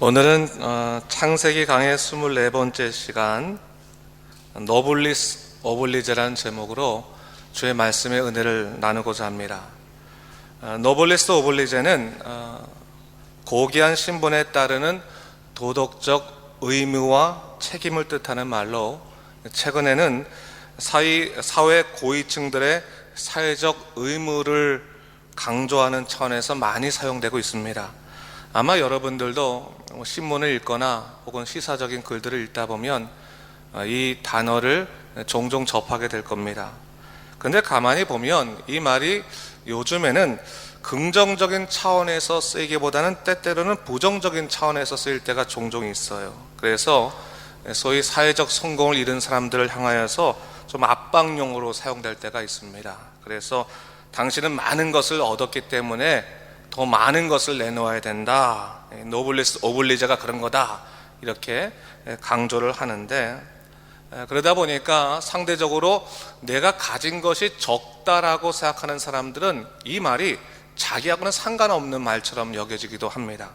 오늘은 창세기 강의 24번째 시간 너블리스 오블리제라는 제목으로 주의 말씀의 은혜를 나누고자 합니다. 너블리스 오블리제는 고귀한 신분에 따르는 도덕적 의무와 책임을 뜻하는 말로 최근에는 사회 고위층들의 사회적 의무를 강조하는 차원에서 많이 사용되고 있습니다. 아마 여러분들도 신문을 읽거나 혹은 시사적인 글들을 읽다 보면 이 단어를 종종 접하게 될 겁니다. 근데 가만히 보면 이 말이 요즘에는 긍정적인 차원에서 쓰이기보다는 때때로는 부정적인 차원에서 쓰일 때가 종종 있어요. 그래서 소위 사회적 성공을 이룬 사람들을 향하여서 좀 압박용으로 사용될 때가 있습니다. 그래서 당신은 많은 것을 얻었기 때문에 더 많은 것을 내놓아야 된다. 노블리스 오블리제가 그런 거다. 이렇게 강조를 하는데, 그러다 보니까 상대적으로 내가 가진 것이 적다라고 생각하는 사람들은 이 말이 자기하고는 상관없는 말처럼 여겨지기도 합니다.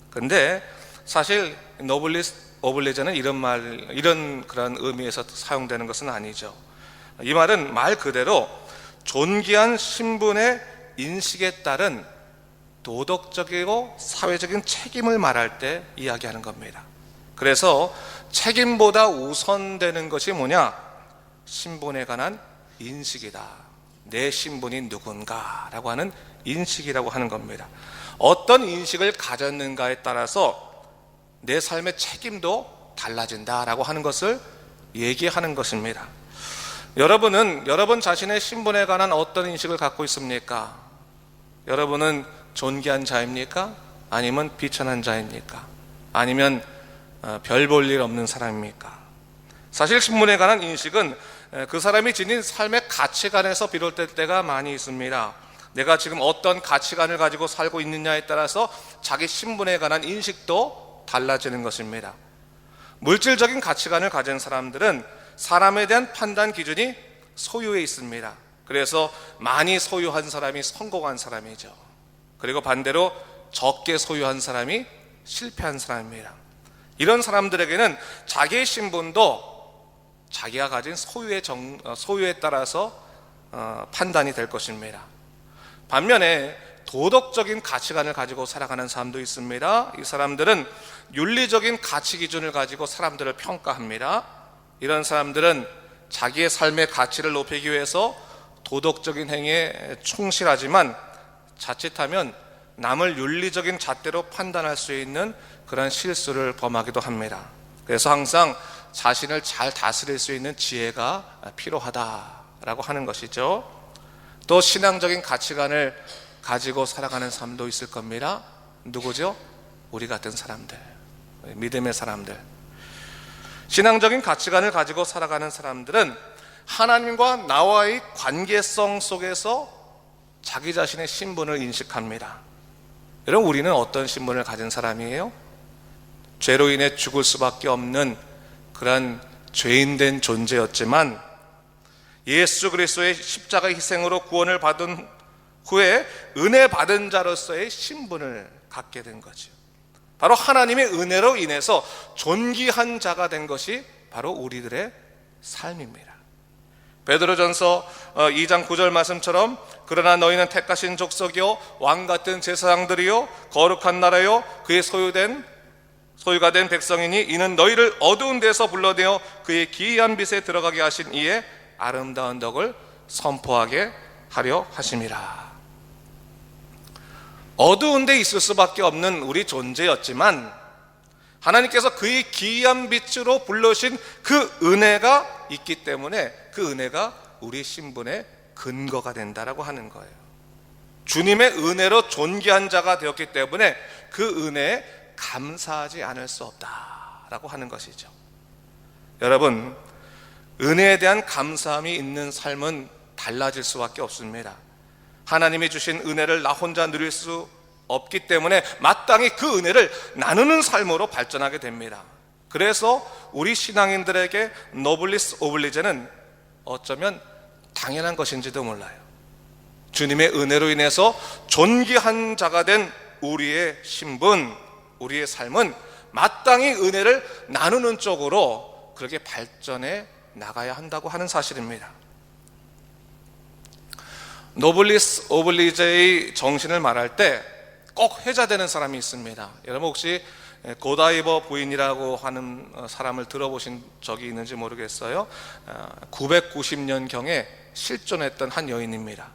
근데 사실 노블리스 오블리제는 이런 그런 의미에서 사용되는 것은 아니죠. 이 말은 말 그대로 존귀한 신분의 인식에 따른 도덕적이고 사회적인 책임을 말할 때 이야기하는 겁니다. 그래서 책임보다 우선되는 것이 뭐냐? 신분에 관한 인식이다. 내 신분이 누군가라고 하는 인식이라고 하는 겁니다. 어떤 인식을 가졌는가에 따라서 내 삶의 책임도 달라진다라고 하는 것을 얘기하는 것입니다. 여러분은 여러분 자신의 신분에 관한 어떤 인식을 갖고 있습니까? 여러분은 존귀한 자입니까? 아니면 비천한 자입니까? 아니면 별 볼 일 없는 사람입니까? 사실 신분에 관한 인식은 그 사람이 지닌 삶의 가치관에서 비롯될 때가 많이 있습니다. 내가 지금 어떤 가치관을 가지고 살고 있느냐에 따라서 자기 신분에 관한 인식도 달라지는 것입니다. 물질적인 가치관을 가진 사람들은 사람에 대한 판단 기준이 소유에 있습니다. 그래서 많이 소유한 사람이 성공한 사람이죠. 그리고 반대로 적게 소유한 사람이 실패한 사람입니다. 이런 사람들에게는 자기의 신분도 자기가 가진 소유에 따라서 판단이 될 것입니다. 반면에 도덕적인 가치관을 가지고 살아가는 사람도 있습니다. 이 사람들은 윤리적인 가치 기준을 가지고 사람들을 평가합니다. 이런 사람들은 자기의 삶의 가치를 높이기 위해서 도덕적인 행위에 충실하지만 자칫하면 남을 윤리적인 잣대로 판단할 수 있는 그런 실수를 범하기도 합니다. 그래서 항상 자신을 잘 다스릴 수 있는 지혜가 필요하다라고 하는 것이죠. 또 신앙적인 가치관을 가지고 살아가는 사람도 있을 겁니다. 누구죠? 우리 같은 사람들, 믿음의 사람들. 신앙적인 가치관을 가지고 살아가는 사람들은 하나님과 나와의 관계성 속에서 자기 자신의 신분을 인식합니다. 여러분, 우리는 어떤 신분을 가진 사람이에요? 죄로 인해 죽을 수밖에 없는 그런 죄인된 존재였지만 예수 그리스도의 십자가 희생으로 구원을 받은 후에 은혜 받은 자로서의 신분을 갖게 된 거죠. 바로 하나님의 은혜로 인해서 존귀한 자가 된 것이 바로 우리들의 삶입니다. 베드로전서 2장 9절 말씀처럼 그러나 너희는 택하신 족속이요 왕같은 제사장들이요 거룩한 나라요 그의 소유가 된 백성이니 이는 너희를 어두운 데서 불러내어 그의 기이한 빛에 들어가게 하신 이의 아름다운 덕을 선포하게 하려 하심이라. 어두운 데 있을 수밖에 없는 우리 존재였지만 하나님께서 그의 기이한 빛으로 불러신 그 은혜가 있기 때문에 그 은혜가 우리 신분의 근거가 된다라고 하는 거예요. 주님의 은혜로 존귀한 자가 되었기 때문에 그 은혜에 감사하지 않을 수 없다라고 하는 것이죠. 여러분, 은혜에 대한 감사함이 있는 삶은 달라질 수밖에 없습니다. 하나님이 주신 은혜를 나 혼자 누릴 수 없기 때문에 마땅히 그 은혜를 나누는 삶으로 발전하게 됩니다. 그래서 우리 신앙인들에게 노블리스 오블리제는 어쩌면 당연한 것인지도 몰라요. 주님의 은혜로 인해서 존귀한 자가 된 우리의 신분, 우리의 삶은 마땅히 은혜를 나누는 쪽으로 그렇게 발전해 나가야 한다고 하는 사실입니다. 노블리스 오블리제의 정신을 말할 때 꼭 회자되는 사람이 있습니다. 여러분 혹시 고다이버 부인이라고 하는 사람을 들어보신 적이 있는지 모르겠어요. 990년경에 실존했던 한 여인입니다.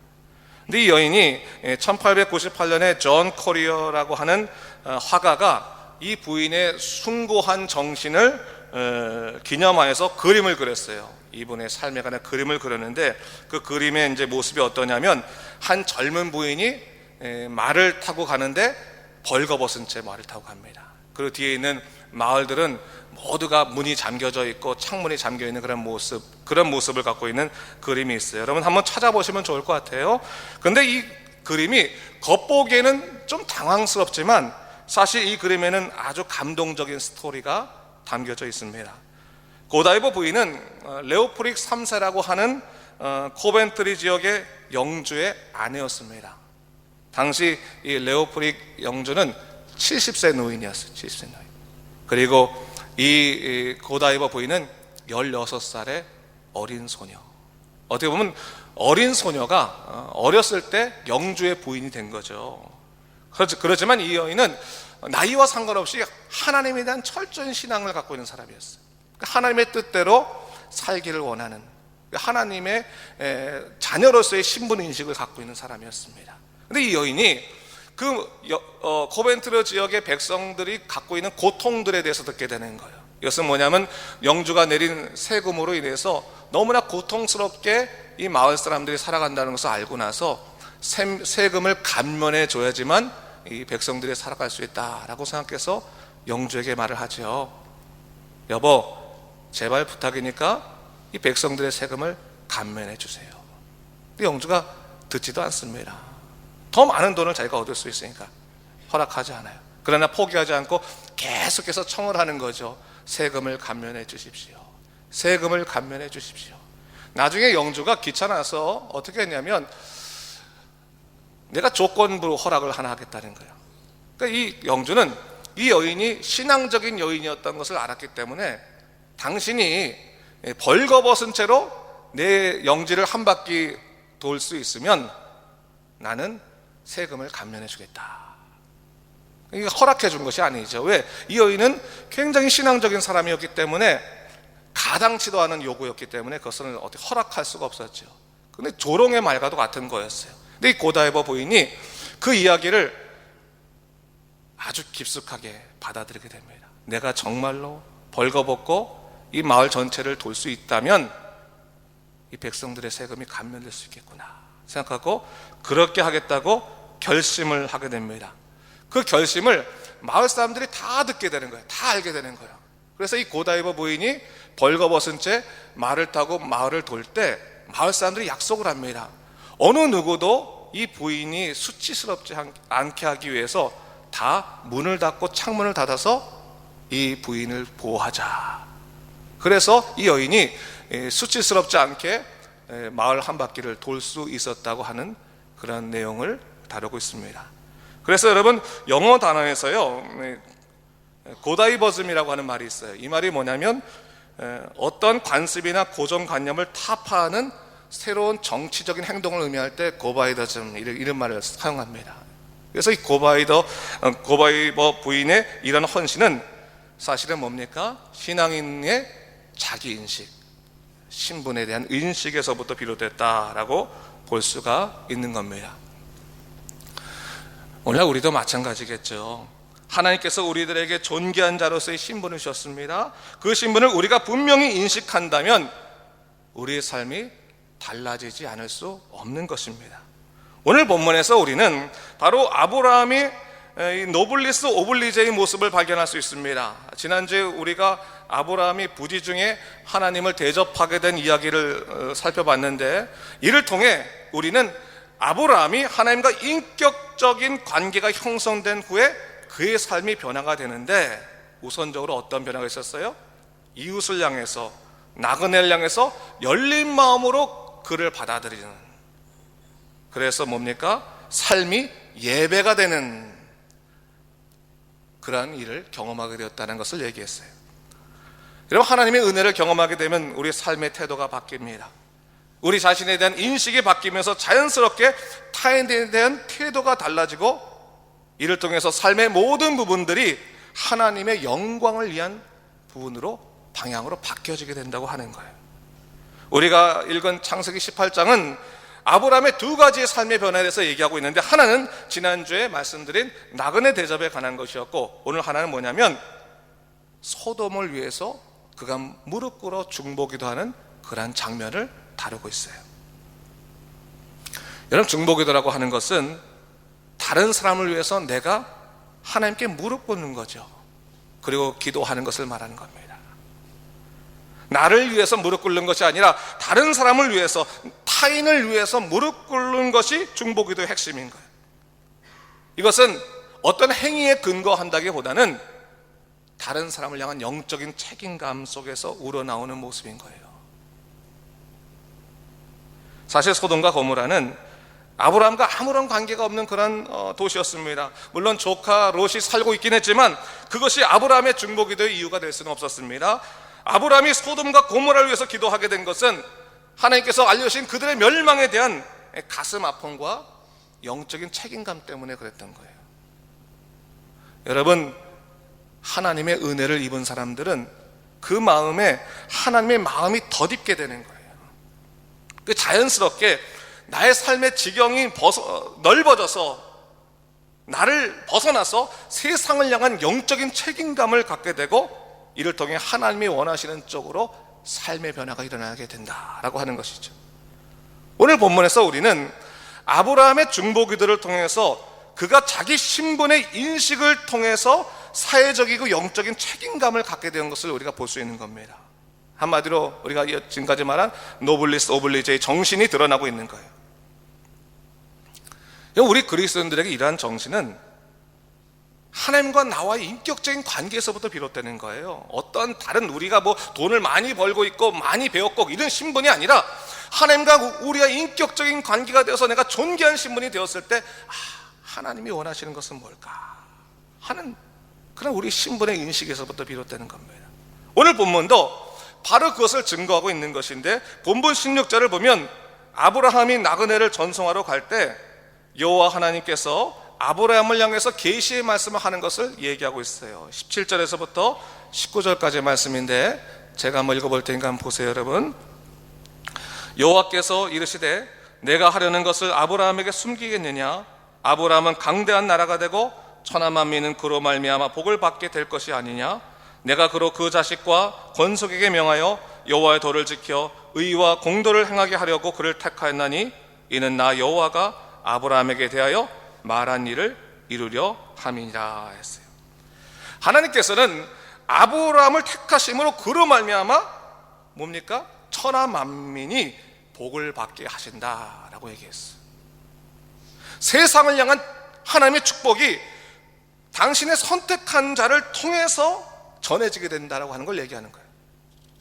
근데 이 여인이 1898년에 존 코리어라고 하는 화가가 이 부인의 숭고한 정신을 기념하여서 그림을 그렸어요. 이분의 삶에 관한 그림을 그렸는데 그 그림의 이제 모습이 어떠냐면 한 젊은 부인이 말을 타고 가는데 벌거벗은 채 말을 타고 갑니다. 그리고 뒤에 있는 마을들은 모두가 문이 잠겨져 있고 창문이 잠겨 있는 그런 모습을 갖고 있는 그림이 있어요. 여러분 한번 찾아보시면 좋을 것 같아요. 근데 이 그림이 겉보기에는 좀 당황스럽지만 사실 이 그림에는 아주 감동적인 스토리가 담겨져 있습니다. 고다이버 부인은 레오프릭 3세라고 하는 코벤트리 지역의 영주의 아내였습니다. 당시 이 레오프릭 영주는 70세 노인이었어요. 70세 노인. 그리고 이 고다이버 부인은 16살의 어린 소녀. 어떻게 보면 어린 소녀가 어렸을 때 영주의 부인이 된 거죠. 그렇지만 이 여인은 나이와 상관없이 하나님에 대한 철저한 신앙을 갖고 있는 사람이었어요. 하나님의 뜻대로 살기를 원하는 하나님의 자녀로서의 신분인식을 갖고 있는 사람이었습니다. 근데 이 여인이 코벤트르 지역의 백성들이 갖고 있는 고통들에 대해서 듣게 되는 거예요. 이것은 뭐냐면 영주가 내린 세금으로 인해서 너무나 고통스럽게 이 마을 사람들이 살아간다는 것을 알고 나서 세금을 감면해 줘야지만 이 백성들이 살아갈 수 있다라고 생각해서 영주에게 말을 하죠. 여보, 제발 부탁이니까 이 백성들의 세금을 감면해 주세요. 근데 영주가 듣지도 않습니다. 더 많은 돈을 자기가 얻을 수 있으니까 허락하지 않아요. 그러나 포기하지 않고 계속해서 청을 하는 거죠. 세금을 감면해 주십시오. 세금을 감면해 주십시오. 나중에 영주가 귀찮아서 어떻게 했냐면 내가 조건부로 허락을 하나 하겠다는 거예요. 그러니까 이 영주는 이 여인이 신앙적인 여인이었던 것을 알았기 때문에 당신이 벌거벗은 채로 내 영지를 한 바퀴 돌 수 있으면 나는 세금을 감면해 주겠다. 이게 허락해 준 것이 아니죠. 왜? 이 여인은 굉장히 신앙적인 사람이었기 때문에 가당치도 않은 요구였기 때문에 그것을 어떻게 허락할 수가 없었죠. 근데 조롱의 말과도 같은 거였어요. 근데 이 고다이버 부인이 그 이야기를 아주 깊숙하게 받아들이게 됩니다. 내가 정말로 벌거벗고 이 마을 전체를 돌 수 있다면 이 백성들의 세금이 감면될 수 있겠구나 생각하고 그렇게 하겠다고 결심을 하게 됩니다. 그 결심을 마을 사람들이 다 듣게 되는 거예요. 다 알게 되는 거예요. 그래서 이 고다이버 부인이 벌거벗은 채 말을 타고 마을을 돌 때 마을 사람들이 약속을 합니다. 어느 누구도 이 부인이 수치스럽지 않게 하기 위해서 다 문을 닫고 창문을 닫아서 이 부인을 보호하자. 그래서 이 여인이 수치스럽지 않게 마을 한 바퀴를 돌 수 있었다고 하는 그런 내용을 다루고 있습니다. 그래서 여러분 영어 단어에서요 고다이버즘이라고 하는 말이 있어요. 이 말이 뭐냐면 어떤 관습이나 고정관념을 타파하는 새로운 정치적인 행동을 의미할 때 고바이더즘 이런 말을 사용합니다. 그래서 이 고바이버 부인의 이런 헌신은 사실은 뭡니까? 신앙인의 자기인식, 신분에 대한 인식에서부터 비롯됐다라고 볼 수가 있는 겁니다. 오늘 우리도 마찬가지겠죠. 하나님께서 우리들에게 존귀한 자로서의 신분을 주셨습니다. 그 신분을 우리가 분명히 인식한다면 우리의 삶이 달라지지 않을 수 없는 것입니다. 오늘 본문에서 우리는 바로 아브라함이 노블리스 오블리제의 모습을 발견할 수 있습니다. 지난주에 우리가 아브라함이 부지 중에 하나님을 대접하게 된 이야기를 살펴봤는데 이를 통해 우리는 아브라함이 하나님과 인격적인 관계가 형성된 후에 그의 삶이 변화가 되는데 우선적으로 어떤 변화가 있었어요? 이웃을 향해서 나그네를 향해서 열린 마음으로 그를 받아들이는, 그래서 뭡니까? 삶이 예배가 되는 그러한 일을 경험하게 되었다는 것을 얘기했어요. 여러분, 하나님의 은혜를 경험하게 되면 우리 삶의 태도가 바뀝니다. 우리 자신에 대한 인식이 바뀌면서 자연스럽게 타인에 대한 태도가 달라지고, 이를 통해서 삶의 모든 부분들이 하나님의 영광을 위한 부분으로, 방향으로 바뀌어지게 된다고 하는 거예요. 우리가 읽은 창세기 18장은 아브라함의 두 가지의 삶의 변화에 대해서 얘기하고 있는데, 하나는 지난주에 말씀드린 나그네 대접에 관한 것이었고, 오늘 하나는 뭐냐면 소돔을 위해서 그가 무릎 꿇어 중보기도 하는 그러한 장면을 다루고 있어요. 여러분, 중보기도라고 하는 것은 다른 사람을 위해서 내가 하나님께 무릎 꿇는 거죠. 그리고 기도하는 것을 말하는 겁니다. 나를 위해서 무릎 꿇는 것이 아니라 다른 사람을 위해서, 타인을 위해서 무릎 꿇는 것이 중보기도의 핵심인 거예요. 이것은 어떤 행위에 근거한다기보다는 다른 사람을 향한 영적인 책임감 속에서 우러나오는 모습인 거예요. 사실 소돔과 고모라는 아브라함과 아무런 관계가 없는 그런 도시였습니다. 물론 조카 롯이 살고 있긴 했지만 그것이 아브라함의 중보기도의 이유가 될 수는 없었습니다. 아브라함이 소돔과 고모라를 위해서 기도하게 된 것은 하나님께서 알려주신 그들의 멸망에 대한 가슴 아픔과 영적인 책임감 때문에 그랬던 거예요. 여러분, 하나님의 은혜를 입은 사람들은 그 마음에 하나님의 마음이 덧입게 되는 거예요. 그 자연스럽게 나의 삶의 지경이 넓어져서, 나를 벗어나서 세상을 향한 영적인 책임감을 갖게 되고, 이를 통해 하나님이 원하시는 쪽으로 삶의 변화가 일어나게 된다라고 하는 것이죠. 오늘 본문에서 우리는 아브라함의 중보기도를 통해서 그가 자기 신분의 인식을 통해서 사회적이고 영적인 책임감을 갖게 된 것을 우리가 볼 수 있는 겁니다. 한마디로 우리가 지금까지 말한 노블리스 오블리제의 정신이 드러나고 있는 거예요. 우리 그리스도인들에게 이러한 정신은 하나님과 나와의 인격적인 관계에서부터 비롯되는 거예요. 어떤 다른 우리가 돈을 많이 벌고 있고 많이 배웠고 이런 신분이 아니라, 하나님과 우리가 인격적인 관계가 되어서 내가 존귀한 신분이 되었을 때, 하나님이 원하시는 것은 뭘까 하는 그런 우리 신분의 인식에서부터 비롯되는 겁니다. 오늘 본문도 바로 그것을 증거하고 있는 것인데, 본문 16절을 보면 아브라함이 나그네를 전송하러 갈 때 여호와 하나님께서 아브라함을 향해서 계시의 말씀을 하는 것을 얘기하고 있어요. 17절에서부터 19절까지의 말씀인데 제가 한번 읽어볼 테니까 한번 보세요. 여러분, 여호와께서 이르시되 내가 하려는 것을 아브라함에게 숨기겠느냐? 아브라함은 강대한 나라가 되고 천하 만민은 그로 말미암아 복을 받게 될 것이 아니냐? 내가 그로 그 자식과 권속에게 명하여 여호와의 도를 지켜 의와 공도를 행하게 하려고 그를 택하였나니, 이는 나 여호와가 아브라함에게 대하여 말한 일을 이루려 함이니라 했어요. 하나님께서는 아브라함을 택하심으로 그로 말미암아 뭡니까? 천하 만민이 복을 받게 하신다라고 얘기했어요. 세상을 향한 하나님의 축복이 당신의 선택한 자를 통해서 전해지게 된다라고 하는 걸 얘기하는 거예요.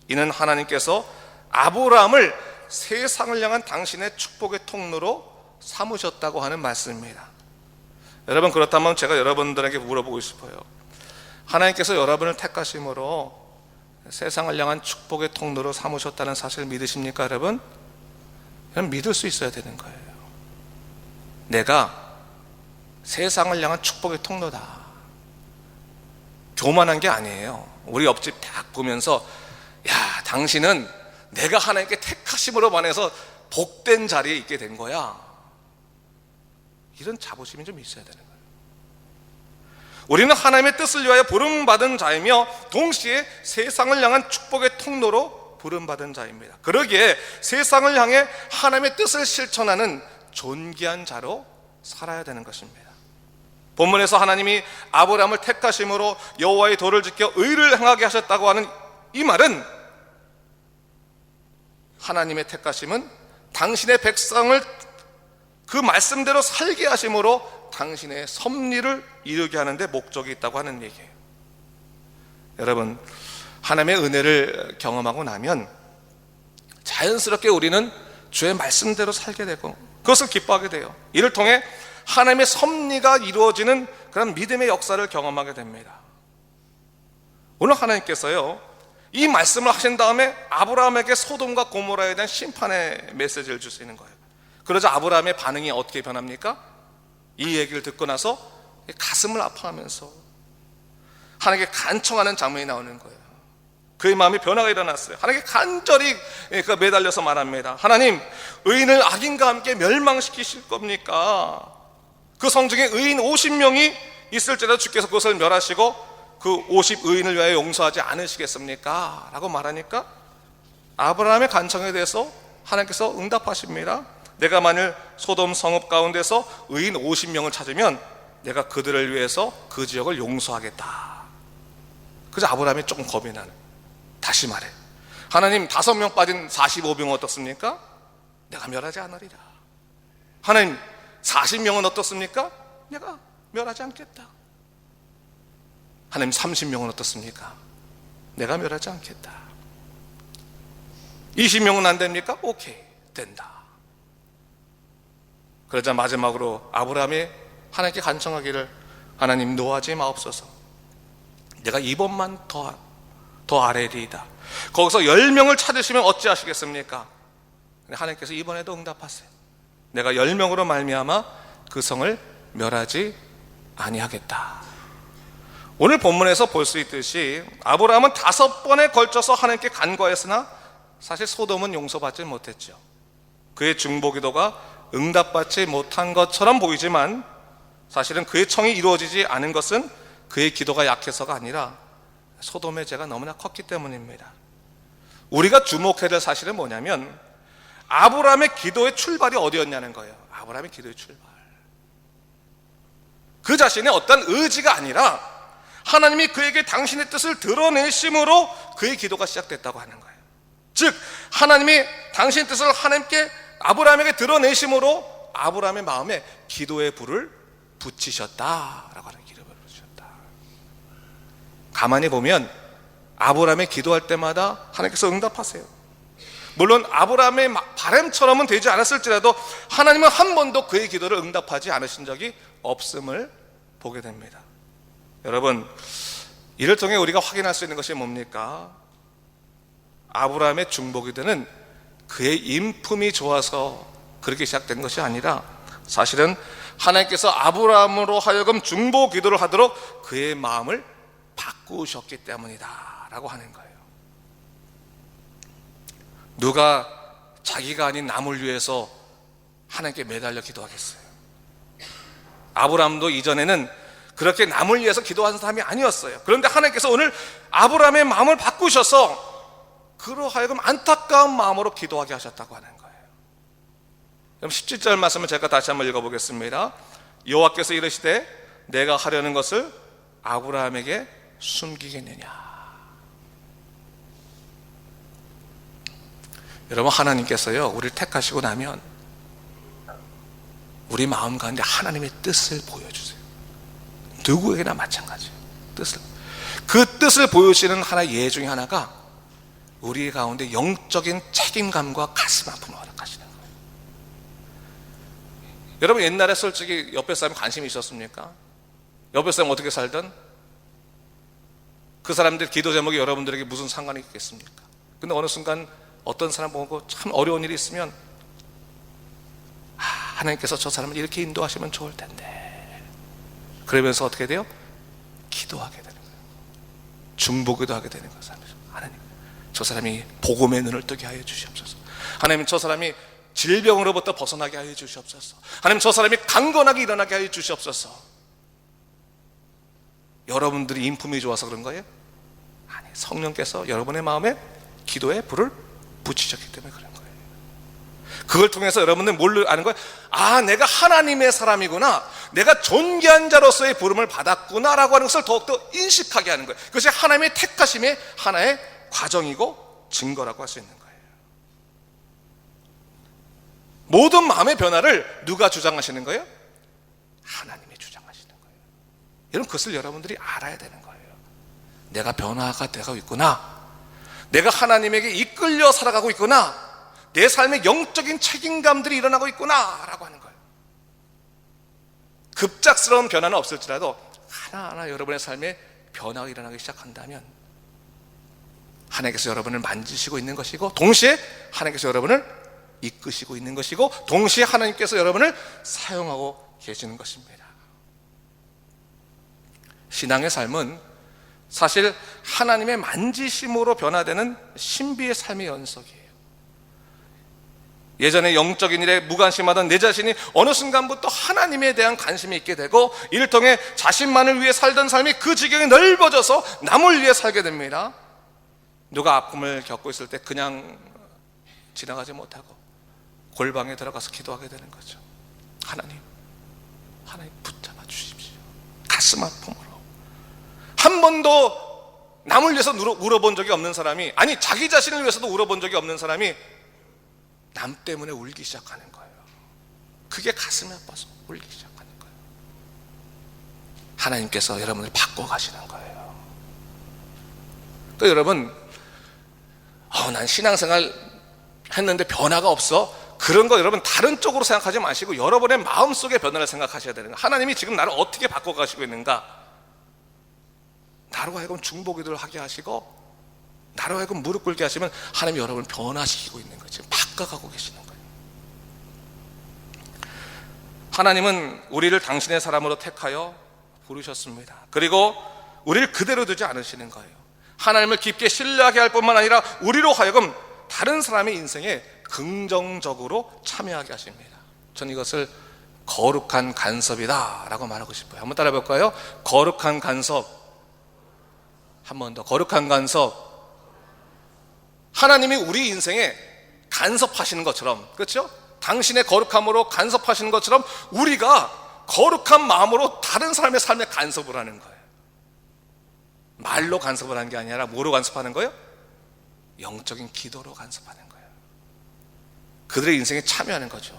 이는 하나님께서 아브라함을 세상을 향한 당신의 축복의 통로로 삼으셨다고 하는 말씀입니다. 여러분, 그렇다면 제가 여러분들에게 물어보고 싶어요. 하나님께서 여러분을 택하심으로 세상을 향한 축복의 통로로 삼으셨다는 사실을 믿으십니까, 여러분? 그럼 믿을 수 있어야 되는 거예요. 내가 세상을 향한 축복의 통로다. 교만한 게 아니에요. 우리 옆집 딱 보면서, 야, 당신은 내가 하나님께 택하심으로 반해서 복된 자리에 있게 된 거야. 이런 자부심이 좀 있어야 되는 거예요. 우리는 하나님의 뜻을 위하여 부름받은 자이며 동시에 세상을 향한 축복의 통로로 부름받은 자입니다. 그러기에 세상을 향해 하나님의 뜻을 실천하는 존귀한 자로 살아야 되는 것입니다. 본문에서 하나님이 아브라함을 택하심으로 여호와의 도를 지켜 의를 행하게 하셨다고 하는 이 말은, 하나님의 택하심은 당신의 백성을 그 말씀대로 살게 하심으로 당신의 섭리를 이루게 하는 데 목적이 있다고 하는 얘기예요. 여러분, 하나님의 은혜를 경험하고 나면 자연스럽게 우리는 주의 말씀대로 살게 되고 그것을 기뻐하게 돼요. 이를 통해 하나님의 섭리가 이루어지는 그런 믿음의 역사를 경험하게 됩니다. 오늘 하나님께서요, 이 말씀을 하신 다음에 아브라함에게 소돔과 고모라에 대한 심판의 메시지를 주시는 거예요. 그러자 아브라함의 반응이 어떻게 변합니까? 이 얘기를 듣고 나서 가슴을 아파하면서 하나님께 간청하는 장면이 나오는 거예요. 그의 마음이 변화가 일어났어요. 하나님께 간절히 매달려서 말합니다. 하나님, 의인을 악인과 함께 멸망시키실 겁니까? 그 성중에 의인 50명이 있을지라도 주께서 그것을 멸하시고 그 50의인을 위하여 용서하지 않으시겠습니까? 라고 말하니까 아브라함의 간청에 대해서 하나님께서 응답하십니다. 내가 만일 소돔 성읍 가운데서 의인 50명을 찾으면 내가 그들을 위해서 그 지역을 용서하겠다. 그래서 아브라함이 조금 겁이 나는. 다시 말해, 하나님 5명 빠진 45명은 어떻습니까? 내가 멸하지 않으리라. 하나님 40명은 어떻습니까? 내가 멸하지 않겠다. 하나님 30명은 어떻습니까? 내가 멸하지 않겠다. 20명은 안 됩니까? 오케이, 된다. 그러자 마지막으로 아브라함이 하나님께 간청하기를, 하나님 노하지 마옵소서. 내가 이번만 더 아래리이다. 거기서 10명을 찾으시면 어찌하시겠습니까? 하나님께서 이번에도 응답하세요. 내가 10명으로 말미암아 그 성을 멸하지 아니하겠다. 오늘 본문에서 볼 수 있듯이 아브라함은 5번에 걸쳐서 하나님께 간구하였으나 사실 소돔은 용서받지 못했죠. 그의 중보기도가 응답받지 못한 것처럼 보이지만 사실은 그의 청이 이루어지지 않은 것은 그의 기도가 약해서가 아니라 소돔의 죄가 너무나 컸기 때문입니다. 우리가 주목해야 될 사실은 뭐냐면 아브라함의 기도의 출발이 어디였냐는 거예요. 아브라함의 기도의 출발, 그 자신의 어떤 의지가 아니라 하나님이 그에게 당신의 뜻을 드러내심으로 그의 기도가 시작됐다고 하는 거예요. 즉 하나님이 당신의 뜻을 하나님께 아브라함에게 드러내심으로 아브라함의 마음에 기도의 불을 붙이셨다라고 하는, 기도의 불을 붙이셨다. 가만히 보면 아브라함이 기도할 때마다 하나님께서 응답하세요. 물론 아브라함의 바람처럼은 되지 않았을지라도 하나님은 한 번도 그의 기도를 응답하지 않으신 적이 없음을 보게 됩니다. 여러분, 이를 통해 우리가 확인할 수 있는 것이 뭡니까? 아브라함의 중보기도는 그의 인품이 좋아서 그렇게 시작된 것이 아니라 사실은 하나님께서 아브라함으로 하여금 중보기도를 하도록 그의 마음을 바꾸셨기 때문이다 라고 하는 거예요. 누가 자기가 아닌 남을 위해서 하나님께 매달려 기도하겠어요? 아브라함도 이전에는 그렇게 남을 위해서 기도하는 사람이 아니었어요. 그런데 하나님께서 오늘 아브라함의 마음을 바꾸셔서 그로 하여금 안타까운 마음으로 기도하게 하셨다고 하는 거예요. 그럼 17절 말씀을 제가 다시 한번 읽어보겠습니다. 여호와께서 이르시되 내가 하려는 것을 아브라함에게 숨기겠느냐. 여러분, 하나님께서요 우리를 택하시고 나면 우리 마음 가운데 하나님의 뜻을 보여주세요. 누구에게나 마찬가지예요. 그 뜻을 보여주시는 하나의 예 중에 하나가 우리 가운데 영적인 책임감과 가슴 아픔을 허락하시는 거예요. 여러분, 옛날에 솔직히 옆에 사람이 관심이 있었습니까? 옆에 사람 어떻게 살든 그 사람들 기도 제목이 여러분들에게 무슨 상관이 있겠습니까? 근데 어느 순간 어떤 사람 보고 참 어려운 일이 있으면 하나님께서 저 사람을 이렇게 인도하시면 좋을 텐데, 그러면서 어떻게 돼요? 기도하게 되는 거예요. 중보기도 하게 되는 거예요. 하나님, 저 사람이 복음의 눈을 뜨게 하여 주시옵소서. 하나님, 저 사람이 질병으로부터 벗어나게 하여 주시옵소서. 하나님, 저 사람이 강건하게 일어나게 하여 주시옵소서. 여러분들이 인품이 좋아서 그런 거예요? 아니, 성령께서 여러분의 마음에 기도의 불을 붙이셨기 때문에 그런 거예요. 그걸 통해서 여러분들 뭘 아는 거예요? 아, 내가 하나님의 사람이구나, 내가 존귀한 자로서의 부름을 받았구나 라고 하는 것을 더욱더 인식하게 하는 거예요. 그것이 하나님의 택하심의 하나의 과정이고 증거라고 할 수 있는 거예요. 모든 마음의 변화를 누가 주장하시는 거예요? 하나님이 주장하시는 거예요. 여러분, 그것을 여러분들이 알아야 되는 거예요. 내가 변화가 되고 있구나, 내가 하나님에게 이끌려 살아가고 있구나, 내 삶의 영적인 책임감들이 일어나고 있구나 라고 하는 거예요. 급작스러운 변화는 없을지라도 하나하나 여러분의 삶에 변화가 일어나기 시작한다면 하나님께서 여러분을 만지시고 있는 것이고, 동시에 하나님께서 여러분을 이끄시고 있는 것이고, 동시에 하나님께서 여러분을 사용하고 계시는 것입니다. 신앙의 삶은 사실 하나님의 만지심으로 변화되는 신비의 삶의 연속이에요. 예전에 영적인 일에 무관심하던 내 자신이 어느 순간부터 하나님에 대한 관심이 있게 되고, 이를 통해 자신만을 위해 살던 삶이 그 지경이 넓어져서 남을 위해 살게 됩니다. 누가 아픔을 겪고 있을 때 그냥 지나가지 못하고 골방에 들어가서 기도하게 되는 거죠. 하나님 붙잡아 주십시오. 가슴 아픔으로. 한 번도 남을 위해서 울어본 적이 없는 사람이, 아니 자기 자신을 위해서도 울어본 적이 없는 사람이 남 때문에 울기 시작하는 거예요. 그게 가슴이 아파서 울기 시작하는 거예요. 하나님께서 여러분을 바꿔가시는 거예요. 또 여러분, 난 신앙생활 했는데 변화가 없어, 그런 거 여러분 다른 쪽으로 생각하지 마시고 여러분의 마음속의 변화를 생각하셔야 되는 거예요. 하나님이 지금 나를 어떻게 바꿔가시고 있는가? 나로 하여금 중보기도를 하게 하시고, 나로 하여금 무릎 꿇게 하시면 하나님이 여러분을 변화시키고 있는 거예요. 지금 바꿔가고 계시는 거예요. 하나님은 우리를 당신의 사람으로 택하여 부르셨습니다. 그리고 우리를 그대로 두지 않으시는 거예요. 하나님을 깊게 신뢰하게 할 뿐만 아니라 우리로 하여금 다른 사람의 인생에 긍정적으로 참여하게 하십니다. 저는 이것을 거룩한 간섭이다 라고 말하고 싶어요. 한번 따라 해볼까요? 거룩한 간섭. 한 번 더. 거룩한 간섭. 하나님이 우리 인생에 간섭하시는 것처럼, 그렇죠? 당신의 거룩함으로 간섭하시는 것처럼 우리가 거룩한 마음으로 다른 사람의 삶에 간섭을 하는 거예요. 말로 간섭을 하는 게 아니라 뭐로 간섭하는 거예요? 영적인 기도로 간섭하는 거예요. 그들의 인생에 참여하는 거죠.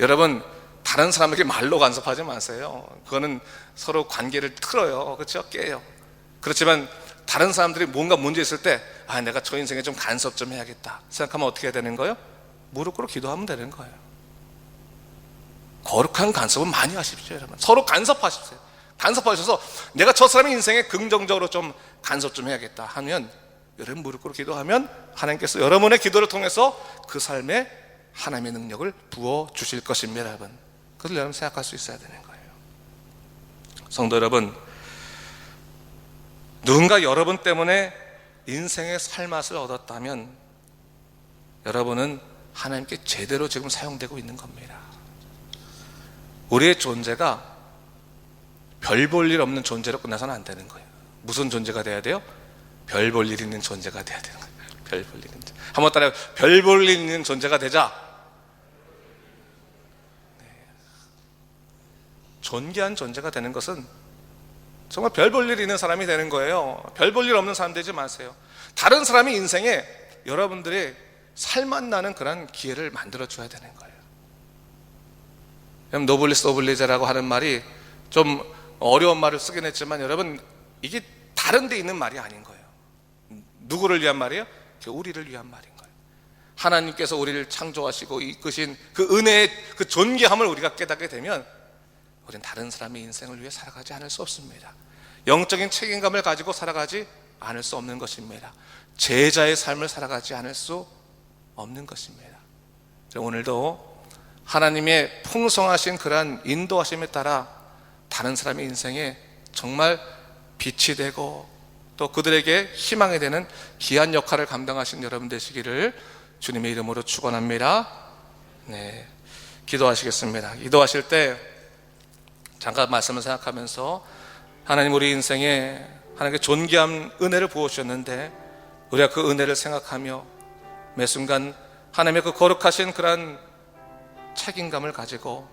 여러분, 다른 사람에게 말로 간섭하지 마세요. 그거는 서로 관계를 틀어요. 그렇죠? 깨요. 그렇지만 다른 사람들이 뭔가 문제 있을 때, 내가 저 인생에 좀 간섭 좀 해야겠다 생각하면 어떻게 해야 되는 거예요? 무릎 꿇고 기도하면 되는 거예요. 거룩한 간섭은 많이 하십시오. 여러분, 서로 간섭하십시오. 간섭하셔서 내가 저 사람의 인생에 긍정적으로 좀 간섭 좀 해야겠다 하면, 여러분 무릎 꿇고 기도하면 하나님께서 여러분의 기도를 통해서 그 삶에 하나님의 능력을 부어주실 것입니다. 여러분, 그걸 여러분 생각할 수 있어야 되는 거예요. 성도 여러분, 누군가 여러분 때문에 인생의 살맛을 얻었다면 여러분은 하나님께 제대로 지금 사용되고 있는 겁니다. 우리의 존재가 별 볼 일 없는 존재로 끝나서는 안 되는 거예요. 무슨 존재가 돼야 돼요? 별 볼 일 있는 존재가 돼야 되는 거예요. 별 볼 일 있는 존재. 한번 따라해요. 별 볼 일 있는 존재가 되자. 존귀한 존재가 되는 것은 정말 별 볼 일 있는 사람이 되는 거예요. 별 볼 일 없는 사람 되지 마세요. 다른 사람의 인생에 여러분들의 살맛 나는 그런 기회를 만들어 줘야 되는 거예요. 노블리스 오블리제라고 하는 말이 좀 어려운 말을 쓰긴 했지만, 여러분 이게 다른 데 있는 말이 아닌 거예요. 누구를 위한 말이에요? 우리를 위한 말인 거예요. 하나님께서 우리를 창조하시고 이끄신 그 은혜의 그 존귀함을 우리가 깨닫게 되면 우리는 다른 사람의 인생을 위해 살아가지 않을 수 없습니다. 영적인 책임감을 가지고 살아가지 않을 수 없는 것입니다. 제자의 삶을 살아가지 않을 수 없는 것입니다. 오늘도 하나님의 풍성하신 그러한 인도하심에 따라 다른 사람의 인생에 정말 빛이 되고 또 그들에게 희망이 되는 귀한 역할을 감당하신 여러분 되시기를 주님의 이름으로 축원합니다. 네, 기도하시겠습니다. 기도하실 때 잠깐 말씀을 생각하면서, 하나님 우리 인생에 하나님께 존귀한 은혜를 부어주셨는데 우리가 그 은혜를 생각하며 매 순간 하나님의 그 거룩하신 그런 책임감을 가지고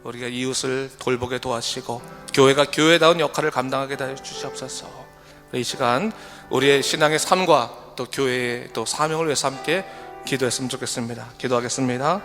우리가 이웃을 돌보게 도와주시고 교회가 교회다운 역할을 감당하게 해 주시옵소서. 이 시간 우리의 신앙의 삶과 또 교회의 또 사명을 위해서 함께 기도했으면 좋겠습니다. 기도하겠습니다.